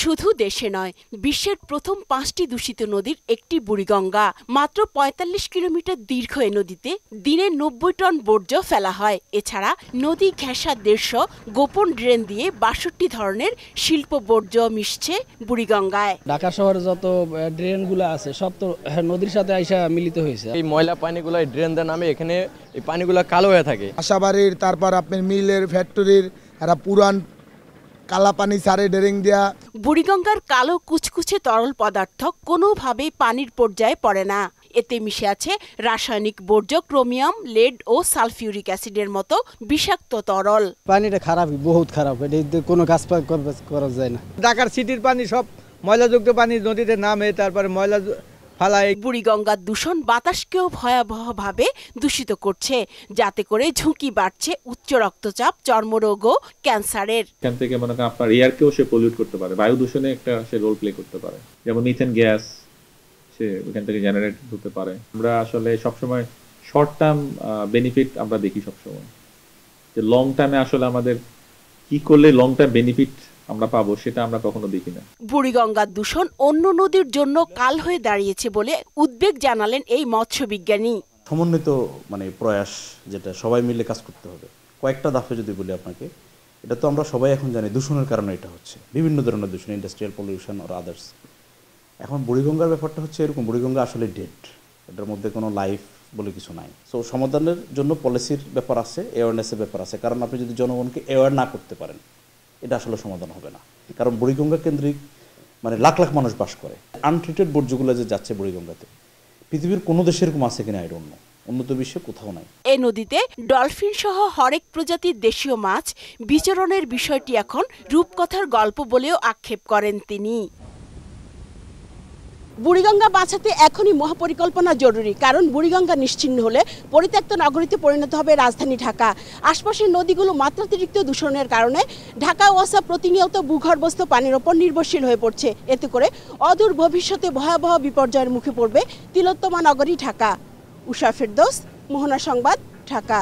শুধু দেশে নয়, বিশ্বের প্রথম 5টি দূষিত নদীর একটি বুড়িগঙ্গা। মাত্র ৪৫ কিলোমিটার দীর্ঘ এ নদীতে দিনে ৯০ টন বর্জ্য ফেলা হয়। এছাড়া নদী ঘেঁষা ১৫০ গোপন ড্রেন দিয়ে ৬২ ধরনের শিল্প বর্জ্য মিশছে বুড়িগঙ্গায়। ঢাকা শহরে যত ড্রেনগুলো আছে সব তো নদীর সাথে আইসা মিলিত হয়েছে। এই ময়লা পানিগুলো ড্রেন দেওয়ার নামে এখানে এই পানিগুলো কালো হয়ে থাকে। আশাবাড়ির, তারপর আপনার মিলের, ফ্যাক্টরির একটা পুরান কালা পানি সারে ড্রেন দেয়া। বুড়িগঙ্গার কালো কুচকুচে তরল পদার্থ কোনোভাবেই পানির পর্যায়ে পড়ে না। এতে মিশে আছে রাসায়নিক বর্জ্য, ক্রোমিয়াম, লেড ও সালফিউরিক অ্যাসিডের মতো বিষাক্ত তরল। পানিটা খারাপ, বহুত খারাপ, এটা কোনো কাজ করা যায় না। ঢাকার সিটির পানি সব ময়লাযুক্ত পানি নদীতে নামে, তারপরে ময়লা ফালায়। বুড়িগঙ্গার দূষণ বাতাসকেও ভয়াবহভাবে দূষিত করছে, যাতে করে ঝুঁকি বাড়ছে উচ্চ রক্তচাপ, চর্মরোগ ও ক্যান্সারের। এখান থেকে মনে করেন আপনার এয়ারকেও সে পলিউট করতে পারে, বায়ু দূষণে একটা সে রোল প্লে করতে পারে, যেমন মিথেন গ্যাস সে ওখান থেকে জেনারেট হতে পারে। আমরা আসলে সবসময় শর্ট টার্ম বেনিফিট আমরা দেখি সবসময়, যে লং টার্মে আসলে আমাদের কি করলে লং টার্ম বেনিফিট আমরা পাবো সেটা আমরা কখনো দেখি না। বুড়িগঙ্গার দূষণ অন্য নদীর জন্য কাল হয়ে দাঁড়িয়েছে বলে উদ্বেগ জানালেন এই মৎস্যবিজ্ঞানী। সমন্বিত প্রয়াস, যেটা সবাই মিলে কাজ করতে হবে। কয়েকটা ধাপে যদি বলি আপনাকে, এটা তো আমরা সবাই এখন জানি দূষণের কারণে এটা হচ্ছে, বিভিন্ন ধরনের দূষণ, ইন্ডাস্ট্রিয়াল পলিউশন আর আদার্স। এখন বুড়িগঙ্গার ব্যাপারটা হচ্ছে এরকম, বুড়িগঙ্গা আসলে ডেড, এটার মধ্যে কোনো লাইফ বলে কিছু নাই। সো সমাধানের জন্য পলিসির ব্যাপার আছে, অ্যাওয়ারনেসের ব্যাপার আছে। কারণ আপনি যদি জনগণকে অ্যাওয়ার না করতে পারেন, এটা আসলে সমাধান হবে না। কারণ বুড়িগঙ্গা কেন্দ্রিক লাখ লাখ মানুষ বাস করে। আনট্রিটেড বর্জ্যগুলো যে যাচ্ছে বুড়িগঙ্গাতে, পৃথিবীর কোনো দেশে এরকম আছে কিনা আই ডোন্ট নো, উন্নত বিশ্বে কোথাও নাই। এই নদীতে ডলফিন সহ হরেক প্রজাতির দেশীয় মাছ বিচরণের বিষয়টি এখন রূপকথার গল্প বলেও আক্ষেপ করেন তিনি। বুড়িগঙ্গা বাঁচাতে এখনই মহাপরিকল্পনা জরুরি, কারণ বুড়িগঙ্গা নিশ্চিহ্ন হলে পরিত্যক্ত নগরীতে পরিণত হবে রাজধানী ঢাকা। আশপাশের নদীগুলো মাত্রাতিরিক্ত দূষণের কারণে ঢাকা ওয়াসা প্রতিনিয়ত ভূগর্ভস্থ পানির ওপর নির্ভরশীল হয়ে পড়ছে। এতে করে অদূর ভবিষ্যতে ভয়াবহ বিপর্যয়ের মুখে পড়বে তিলোত্তমা নগরী ঢাকা। উষা ফেরদৌস, মোহনা সংবাদ, ঢাকা।